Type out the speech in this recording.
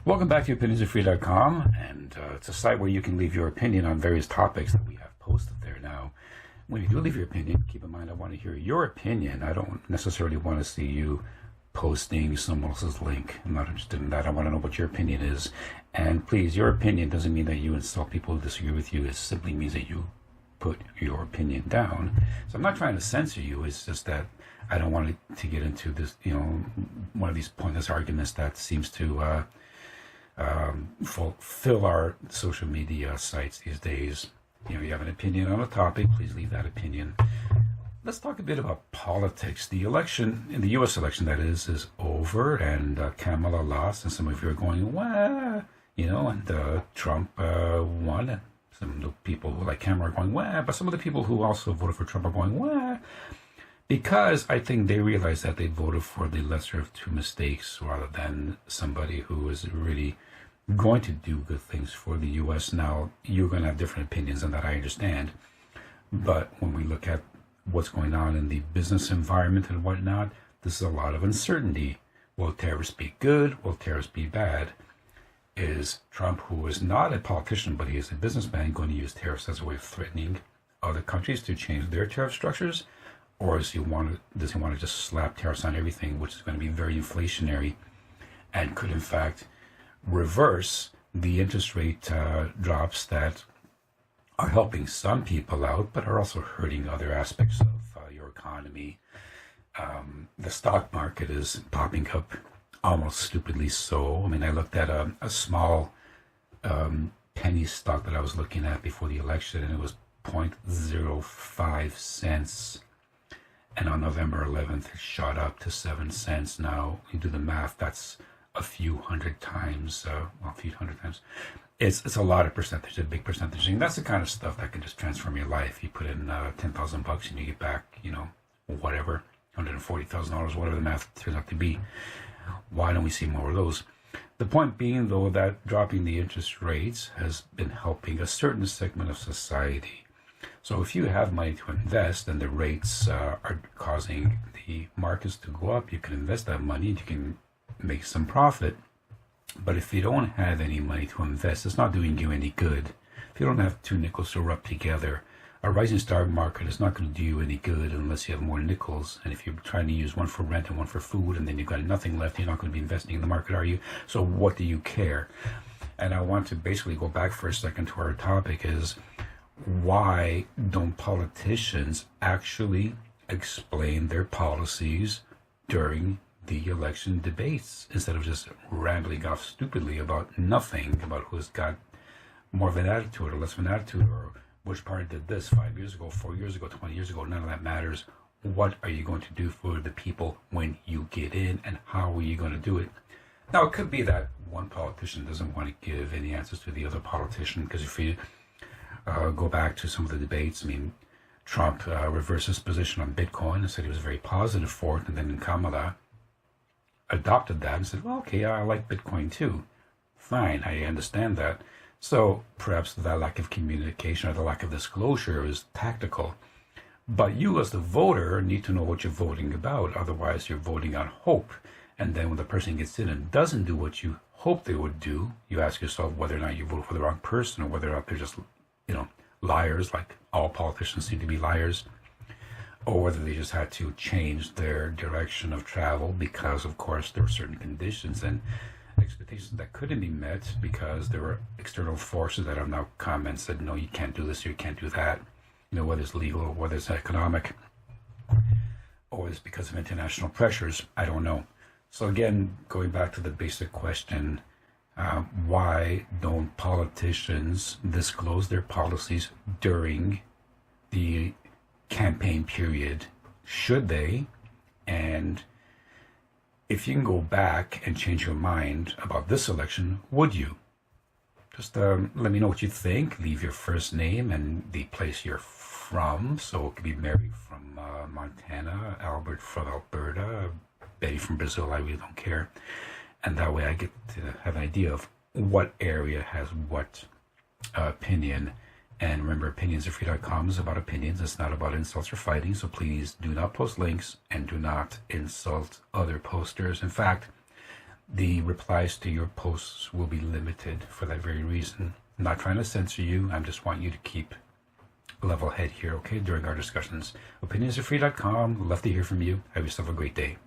Welcome back to opinionsarethree.com, and it's a site where you can leave your opinion on various topics that we have posted there. Now, when you do leave your opinion, keep in mind I want to hear your opinion. I don't necessarily want to see you posting someone else's link. I'm not interested in that. I want to know what your opinion is. And please, your opinion doesn't mean that you insult people who disagree with you. It simply means that you put your opinion down. So I'm not trying to censor you. It's just that I don't want to get into this, one of these pointless arguments that seems to fulfill our social media sites these days. You have an opinion on a topic, please leave that opinion. Let's talk a bit about politics. The election, in the U.S. election that is over, and Kamala lost, and some of you are going, wah, and Trump won. And some of the people who like Kamala are going, wah, but some of the people who also voted for Trump are going, wah, because I think they realize that they voted for the lesser of two mistakes rather than somebody who is really going to do good things for the U.S. Now, you're going to have different opinions on that, I understand. But when we look at what's going on in the business environment and whatnot, this is a lot of uncertainty. Will tariffs be good? Will tariffs be bad? Is Trump, who is not a politician, but he is a businessman, going to use tariffs as a way of threatening other countries to change their tariff structures? Or does he want to just slap tariffs on everything, which is going to be very inflationary and could, in fact, reverse the interest rate drops that are helping some people out, but are also hurting other aspects of your economy. The stock market is popping up almost stupidly so. I mean, I looked at a small penny stock that I was looking at before the election, and it was 0.05 cents. And on November 11th, it shot up to 7 cents. Now, you do the math, that's a few hundred times. It's a lot of percentage, a big percentage. And that's the kind of stuff that can just transform your life. You put in $10,000 and you get back, whatever, $140,000, whatever the math turns out to be. Why don't we see more of those? The point being, though, that dropping the interest rates has been helping a certain segment of society. So if you have money to invest and the rates are causing the markets to go up, you can invest that money and you can make some profit. But if you don't have any money to invest, it's not doing you any good. If you don't have two nickels to rub together, a rising stock market is not going to do you any good unless you have more nickels. And if you're trying to use one for rent and one for food and then you've got nothing left, you're not going to be investing in the market, are you? So what do you care? And I want to basically go back for a second to our topic is, why don't politicians actually explain their policies during the election debates instead of just rambling off stupidly about nothing, about who's got more of an attitude or less of an attitude, or which party did this 5 years ago, 4 years ago, 20 years ago? None of that matters. What are you going to do for the people when you get in, and how are you going to do it? Now, it could be that one politician doesn't want to give any answers to the other politician, because if you go back to some of the debates, I mean, Trump reversed his position on Bitcoin and said he was very positive for it, and then Kamala adopted that and said, well, okay, I like Bitcoin too. Fine, I understand that. So perhaps that lack of communication or the lack of disclosure is tactical. But you as the voter need to know what you're voting about. Otherwise, you're voting on hope. And then when the person gets in and doesn't do what you hope they would do, you ask yourself whether or not you vote for the wrong person, or whether or not they're just liars, like all politicians seem to be liars, or whether they just had to change their direction of travel because, of course, there were certain conditions and expectations that couldn't be met because there were external forces that have now come and said, no, you can't do this, or you can't do that, whether it's legal or whether it's economic, or it's because of international pressures, I don't know. So again, going back to the basic question, why don't politicians disclose their policies during the campaign period? Should they? And if you can go back and change your mind about this election, would you? Just let me know what you think. Leave your first name and the place you're from. So it could be Mary from Montana, Albert from Alberta, Betty from Brazil, I really don't care. And that way I get to have an idea of what area has what opinion. And remember, opinionsarethree.com is about opinions. It's not about insults or fighting. So please do not post links and do not insult other posters. In fact, the replies to your posts will be limited for that very reason. I'm not trying to censor you. I just want you to keep a level head here, okay, during our discussions. Opinionsarefree.com. Love to hear from you. Have yourself a great day.